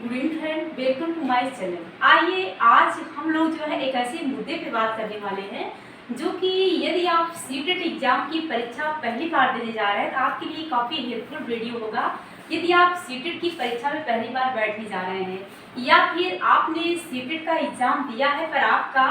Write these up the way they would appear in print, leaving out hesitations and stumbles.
Good evening friend, welcome to my channel. आइए आज हम लोग जो है एक ऐसे मुद्दे पे बात करने वाले हैं जो कि यदि आप सीटेट एग्जाम की परीक्षा पहली बार देने जा रहे हैं तो आपके लिए काफ़ी हेल्पफुल वीडियो होगा। यदि आप सीटेट की परीक्षा में पहली बार बैठने जा रहे हैं या फिर आपने सीटेट का एग्ज़ाम दिया है पर आपका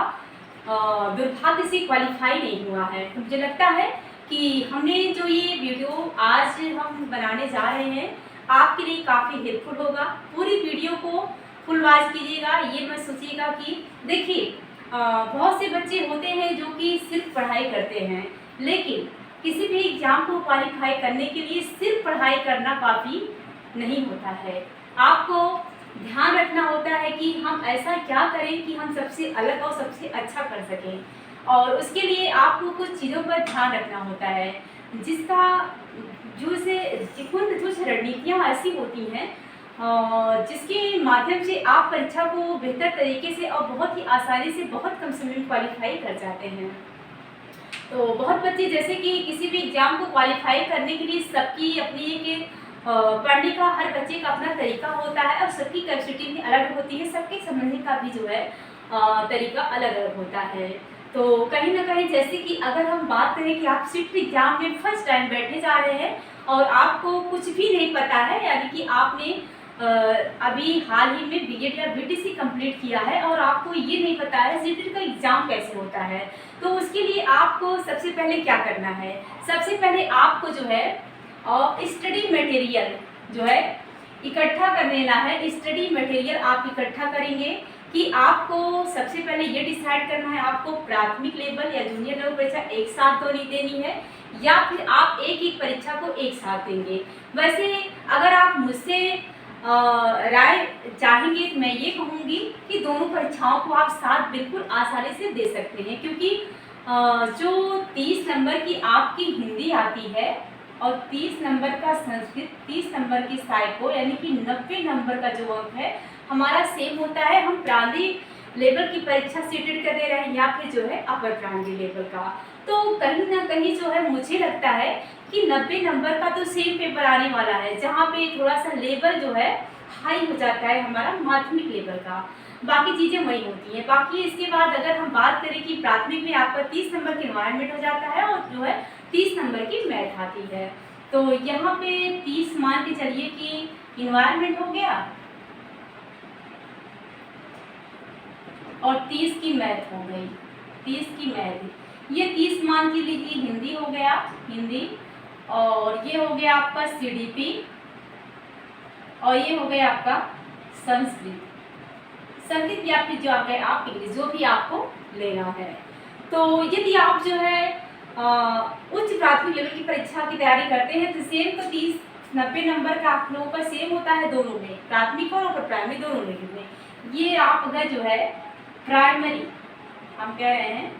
दुर्भाग्य से क्वालिफाई नहीं हुआ है, तो मुझे लगता है कि हमने जो ये वीडियो आज हम बनाने जा रहे हैं आपके लिए काफ़ी हेल्पफुल होगा। पूरी वीडियो को फुल वॉच कीजिएगा, ये मत सोचिएगा कि देखिए बहुत से बच्चे होते हैं जो कि सिर्फ पढ़ाई करते हैं, लेकिन किसी भी एग्ज़ाम को क्वालिफाई करने के लिए सिर्फ पढ़ाई करना काफ़ी नहीं होता है। आपको ध्यान रखना होता है कि हम ऐसा क्या करें कि हम सबसे अलग और सबसे अच्छा कर सकें, और उसके लिए आपको कुछ चीज़ों पर ध्यान रखना होता है जिसका कुछ रणनीतियाँ ऐसी होती हैं जिसके माध्यम से आप परीक्षा को बेहतर तरीके से और बहुत ही आसानी से बहुत कम समय में क्वालिफाई कर जाते हैं। तो बहुत बच्चे जैसे कि किसी भी एग्ज़ाम को क्वालिफाई करने के लिए सबकी अपनी एक पढ़ने का हर बच्चे का अपना तरीका होता है और सबकी कैपेसिटी भी अलग होती है, सबके समझने का भी जो है तरीका अलग अलग होता है। तो कहीं ना कहीं जैसे कि अगर हम बात करें कि आप सीट एग्जाम में फर्स्ट टाइम बैठने जा रहे हैं और आपको कुछ भी नहीं पता है, यानी कि आपने अभी हाल ही में बीएड या बीटीसी कंप्लीट किया है और आपको ये नहीं पता है सीटेट का एग्ज़ाम कैसे होता है, तो उसके लिए आपको सबसे पहले क्या करना है। सबसे पहले आपको जो है स्टडी मटेरियल जो है इकट्ठा कर लेना है। स्टडी मटेरियल आप इकट्ठा करेंगे कि आपको सबसे पहले ये डिसाइड करना है आपको प्राथमिक लेवल या जूनियर लेवल परीक्षा एक साथ तो नहीं देनी है या फिर आप एक एक परीक्षा को एक साथ देंगे। वैसे अगर आप मुझसे राय चाहेंगे तो मैं ये कहूँगी कि दोनों परीक्षाओं को आप साथ बिल्कुल आसानी से दे सकते हैं, क्योंकि जो 30 नंबर की आपकी हिंदी आती है और 30 नंबर का संस्कृत, 30 नंबर की साइको, यानी कि 90 नंबर का जो अंक है हमारा सेम होता है। हम प्राइमरी लेवल की परीक्षा सीटेट कर दे रहे हैं या फिर जो है अपर प्राइमरी लेवल का, तो कहीं ना कहीं जो है मुझे लगता है कि 90 नंबर का तो सेम पेपर आने वाला है, जहाँ पे थोड़ा सा लेवल जो है हाई हो जाता है हमारा माध्यमिक लेवल का, बाकी चीज़ें वही होती हैं। बाकी इसके बाद अगर हम बात करें कि प्राथमिक में आपका 30 नंबर की इन्वायरमेंट हो जाता है और जो है 30 नंबर की मैथ आती है, तो यहाँ पे 30 मान के चलिए कि इन्वायरमेंट हो गया और 30 की मैथ हो गई, 30 की मैथ, ये 30 मान के लीजिए हिंदी हो गया, हिंदी, और ये हो गया आपका सीडीपी और ये हो गया आपका संस्कृत, संस्कृत या फिर जो आ गया आप इंग्लिश, जो भी आपको लेना है। तो यदि आप जो है उच्च प्राथमिक लेवल की परीक्षा की तैयारी करते हैं तो सेम तो 30-90 नंबर का आप लोगों का सेम होता है दोनों में, प्राथमिक और प्राइमरी दोनों लेवल में। ये आप अगर जो है प्राइमरी, हम कह रहे हैं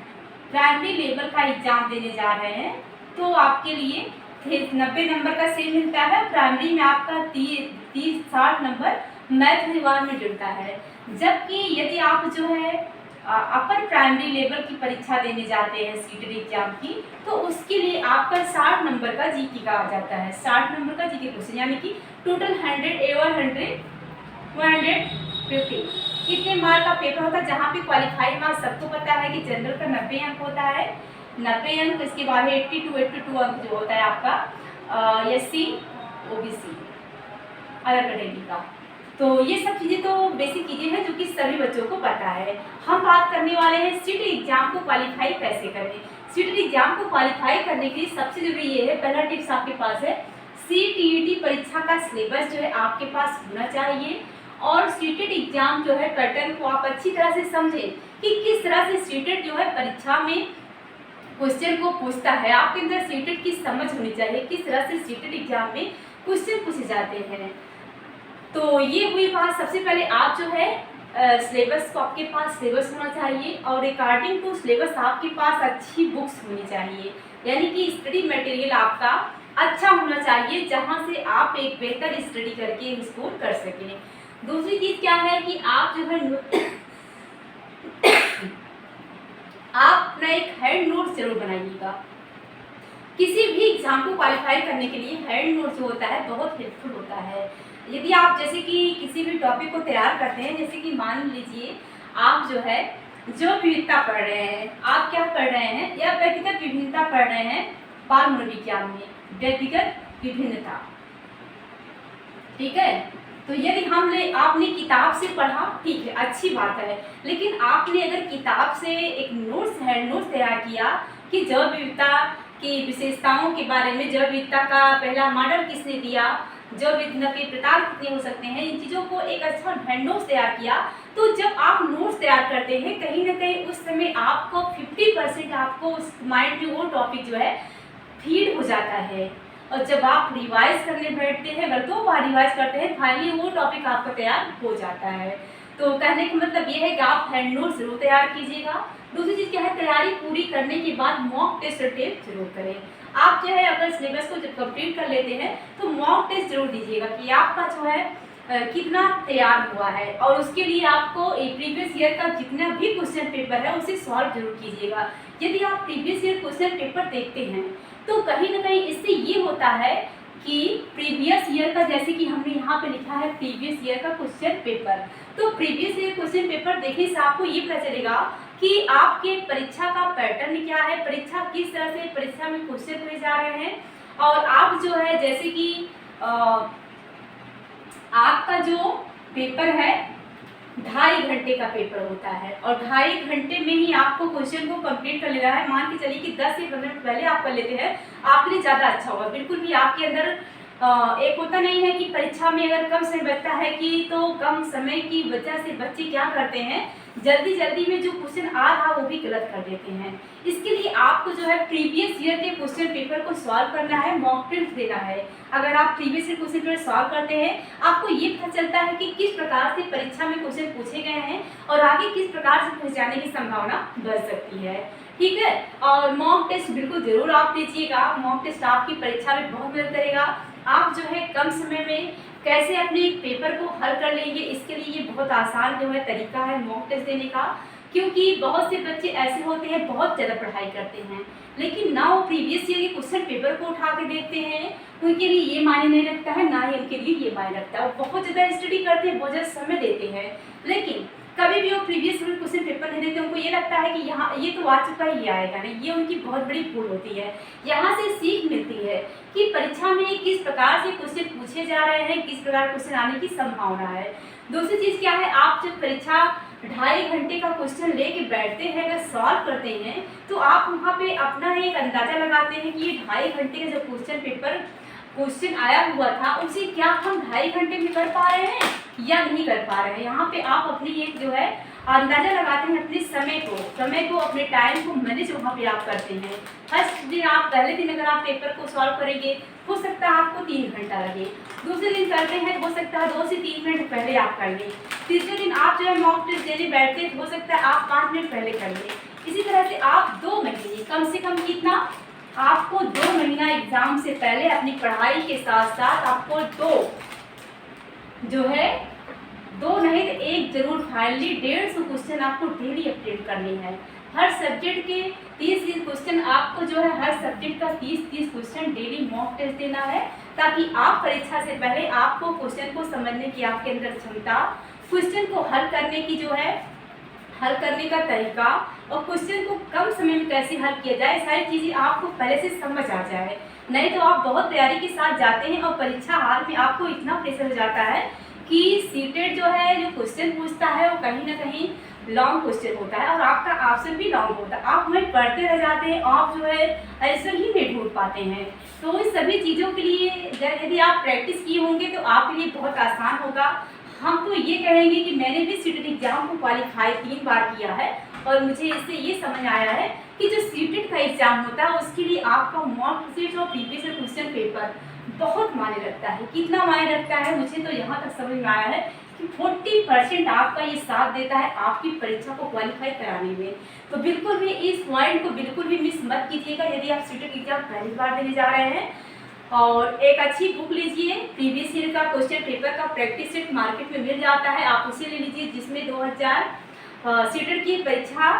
प्राइमरी लेवल का एग्जाम देने जा रहे हैं तो आपके लिए 90 नंबर का सेम मिलता है। प्राइमरी में आपका 30-60 नंबर मैथ विभाग में जुड़ता है, जबकि यदि आप जो है अपर प्राइमरी लेवल की परीक्षा देने जाते हैं सीटेट एग्जाम की, तो उसके लिए आपका 60 नंबर का जीके का आ जाता है, 60 नंबर का जीके क्वेश्चन, यानी कि टोटल 150 इतने मार्क का पेपर होता है, जहाँ पे क्वालिफाइड मार्क्स सबको पता है कि जनरल का 90 अंक होता है, 90 अंक, इसके बाद 82 अंक जो होता है आपका एससी ओबीसी अलग कैटेगरी का। तो ये सब चीज़ें तो बेसिक चीज़ें हैं जो कि सभी बच्चों को पता है। हम बात करने वाले हैं सीटेट एग्जाम को क्वालिफाई कैसे करें। सीटेट एग्जाम को क्वालिफाई करने के लिए सबसे जरूरी ये है, पहला टिप्स आपके पास है, सीटीईटी परीक्षा का सिलेबस जो है आपके पास होना चाहिए और सीटेट एग्जाम जो है पैटर्न को आप अच्छी तरह से समझें कि किस तरह से सीटेट जो है परीक्षा में क्वेश्चन को पूछता है। आपके अंदर सीटेट की समझ होनी चाहिए, किस तरह से सीटेट एग्जाम में क्वेश्चन पूछे जाते हैं। तो ये हुई बात, सबसे पहले आप जो है सिलेबस को, आपके पास सिलेबस होना चाहिए और अकॉर्डिंग टू सिलेबस आपके पास अच्छी बुक्स होनी चाहिए, यानी कि स्टडी मटेरियल आपका अच्छा होना चाहिए जहाँ से आप एक बेहतर स्टडी करके स्कोर कर सकें। दूसरी चीज़ क्या है कि आप जो है आप अपना एक हैंड नोट जरूर बनाइएगा। किसी भी एग्ज़ाम को क्वालिफाई करने के लिए हैंड नोट जो होता है बहुत हेल्पफुल होता है। यदि आप जैसे कि किसी भी टॉपिक को तैयार करते हैं, जैसे कि मान लीजिए आप जो है जैव विविधता पढ़ रहे हैं, आप क्या पढ़ रहे हैं या व्यक्तिगत विभिन्नता पढ़ रहे हैं बाल मनोविज्ञान में, व्यक्तिगत विभिन्नता, ठीक है। तो यदि आपने किताब से पढ़ा, ठीक है, अच्छी बात है, लेकिन आपने अगर किताब से एक हैंड नोट्स तैयार किया कि जैव विविधता की विशेषताओं के बारे में, जैव विविधता का पहला मॉडल किसने दिया, जैव विविधता के प्रकार कितने हो सकते हैं, इन चीज़ों को एक अच्छा हैंड नोट्स तैयार किया, तो जब आप नोट्स तैयार करते हैं कहीं ना कहीं उस समय आपको 50% आपको उस माइंड में वो टॉपिक जो है फीड हो जाता है। और जब आप रिवाइज करने बैठते हैं, अगर 2 बार रिवाइज करते हैं, फाइनली वो टॉपिक आपका तैयार हो जाता है। तो कहने का मतलब ये है कि आप हैंड नोट जरूर तैयार कीजिएगा। दूसरी चीज़ क्या है, तैयारी पूरी करने के बाद मॉक टेस्ट अटेम्प्ट जरूर करें। आप जो है अगर सिलेबस को जब कंप्लीट कर लेते हैं तो मॉक टेस्ट जरूर दीजिएगा कि आपका जो है कितना तैयार हुआ है, और उसके लिए आपको प्रीवियस ईयर का जितना भी क्वेश्चन पेपर है उसे सॉल्व जरूर कीजिएगा। यदि आप प्रीवियस ईयर क्वेश्चन पेपर देखते हैं तो कहीं ना कहीं इससे ये होता है कि प्रीवियस ईयर का, जैसे कि हमने यहाँ पे लिखा है प्रीवियस ईयर का क्वेश्चन पेपर, तो प्रीवियस ईयर क्वेश्चन पेपर देखने से आपको ये पता चलेगा कि आपके परीक्षा का पैटर्न क्या है, परीक्षा किस तरह से परीक्षा में क्वेश्चन हुए जा रहे हैं। और आप जो है जैसे कि आपका जो पेपर है 2.5 घंटे का पेपर होता है, और 2.5 घंटे में ही आपको क्वेश्चन को कंप्लीट कर लेना है। मान के चलिए कि 10 से 15 मिनट पहले आप कर लेते हैं, आपके लिए ज़्यादा अच्छा होगा। बिल्कुल भी आपके अंदर एक होता नहीं है कि परीक्षा में अगर कम समय बचता है कि तो कम समय की वजह से बच्चे क्या करते हैं, जल्दी जल्दी में जो क्वेश्चन आ रहा वो भी गलत कर देते हैं। इसके लिए आपको जो है प्रीवियस ईयर के क्वेश्चन पेपर को सॉल्व करना है, मॉक टेस्ट देना है। अगर आप previous year question paper solve करते हैं, आपको ये पता चलता है कि किस प्रकार से परीक्षा में क्वेश्चन पूछे गए हैं और आगे किस प्रकार से पूछ जाने की संभावना बढ़ सकती है, ठीक है। और मॉक टेस्ट बिल्कुल जरूर आप दीजिएगा। मॉक टेस्ट आपकी परीक्षा में बहुत मदद करेगा। आप जो है कम समय में कैसे अपने पेपर को हल कर लेंगे, इसके लिए ये बहुत आसान जो है तरीका है मॉक टेस्ट देने का। क्योंकि बहुत से बच्चे ऐसे होते हैं बहुत ज़्यादा पढ़ाई करते हैं, लेकिन ना वो प्रीवियस ईयर के क्वेश्चन पेपर को उठा के देखते हैं, उनके लिए ये मायने नहीं रखता है, ना ही उनके लिए ये मायने रखता है। वो बहुत ज़्यादा स्टडी करते हैं, बहुत ज़्यादा समय देते हैं, लेकिन कभी भी वो प्रीवियस ईयर क्वेश्चन पेपर नहीं देते। उनको ये लगता है कि यहाँ ये तो आ चुका है, ये आएगा नहीं। ये उनकी बहुत बड़ी भूल होती है। यहाँ से सीख मिलती है कि परीक्षा में किस प्रकार से क्वेश्चन पूछे जा रहे हैं, किस प्रकार क्वेश्चन आने की संभावना है। दूसरी चीज़ क्या है, आप जब परीक्षा 2.5 घंटे का क्वेश्चन लेके बैठते हैं, अगर सॉल्व करते हैं, तो आप वहाँ पे अपना एक अंदाज़ा लगाते हैं कि ये 2.5 घंटे का जो क्वेश्चन आया हुआ था उसे क्या हम 2.5 घंटे में कर पा रहे हैं या नहीं कर पा रहे हैं। यहाँ पे आप अपनी एक जो है अंदाज़ा लगाते हैं अपने समय को अपने टाइम को मैनेज वहाँ पे आप करते हैं। फर्स्ट दिन आप पहले दिन अगर आप पेपर को सॉल्व करेंगे, हो सकता है आपको 3 घंटा लगे। दूसरे दिन करते हैं, हो सकता है 2 से 3 मिनट पहले आप कर लें। तीसरे दिन आप जो है मॉक टेस्ट देने बैठते हैं, हो सकता है आप 5 मिनट पहले कर लें। इसी तरह से आप 2 महीने, कम से कम कितना, आपको 2 महीना एग्ज़ाम से पहले अपनी पढ़ाई के साथ साथ आपको 2 नहीं तो 1 जरूर फाइनली 150 क्वेश्चन आपको डेली अपडेट करनी है। हर सब्जेक्ट के 30 क्वेश्चन आपको जो है हर सब्जेक्ट का 30 क्वेश्चन डेली मॉक टेस्ट देना है, ताकि आप परीक्षा से पहले आपको क्वेश्चन को समझने की आपके अंदर क्षमता, क्वेश्चन को हल करने की जो है हल करने का तरीका और क्वेश्चन को कम समय में कैसे हल किया जाए, सारी चीज़ें आपको पहले से समझ आ जाए। नहीं तो आप बहुत तैयारी के साथ जाते हैं और परीक्षा हाल में आपको इतना प्रेशर हो जाता है कि सीटेट जो है जो क्वेश्चन पूछता है वो कहीं ना कहीं लॉन्ग क्वेश्चन होता है और आपका आंसर भी लॉन्ग होता है। आप वहीं पढ़ते रह जाते हैं, आप जो है आंसर ही नहीं ढूंढ पाते हैं। तो इस सभी चीज़ों के लिए यदि आप प्रैक्टिस किए होंगे तो आपके लिए बहुत आसान होगा। हम तो ये कहेंगे कि मैंने भी सीटेट एग्जाम को क्वालिफाई 3 बार किया है और मुझे इससे ये समझ आया है कि जो सीटेट का एग्जाम होता है उसके लिए आपका मॉक टेस्ट और प्रीवियस क्वेश्चन पेपर बहुत मायने रखता है। कितना मायने रखता है, मुझे तो यहाँ तक समझ में आया है कि 40% आपका ये साथ देता है आपकी परीक्षा को क्वालिफाई कराने में। तो बिल्कुल भी इस पॉइंट को बिल्कुल भी मिस मत कीजिएगा यदि आप सीटेट एग्जाम पहली बार देने जा रहे हैं। और एक अच्छी बुक लीजिए, प्रीवियस ईयर का क्वेश्चन पेपर का प्रैक्टिस सेट मार्केट में मिल जाता है, आप उसे ले लीजिए जिसमें 2000 सीटेट की परीक्षा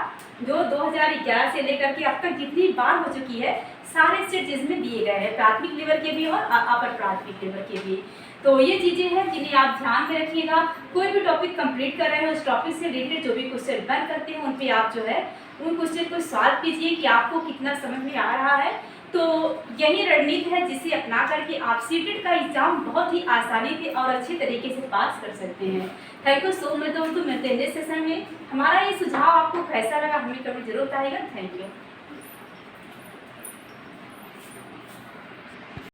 जो 2011 से लेकर के अब तक जितनी बार हो चुकी है सारे सेट जिसमें दिए गए हैं, प्राथमिक लेवल के भी और अपर प्राथमिक लेवल के भी। तो ये चीज़ें हैं जिन्हें आप ध्यान में रखिएगा। कोई भी टॉपिक कंप्लीट कर रहे हैं, उस टॉपिक से रिलेटेड जो भी क्वेश्चन बन करते हैं उन पे आप जो है उन क्वेश्चन को सॉल्व कीजिए कि आपको कितना समझ में आ रहा है। तो यही रणनीति है जिसे अपना करके आप सीटेट का एग्ज़ाम बहुत ही आसानी से और अच्छे तरीके से पास कर सकते हैं। थैंक यू सो मच दोस्तों, मिलते हैं नेक्स्ट सेशन में। हमारा ये सुझाव आपको कैसा लगा हमें कमेंट जरूर बताइएगा। Thank you.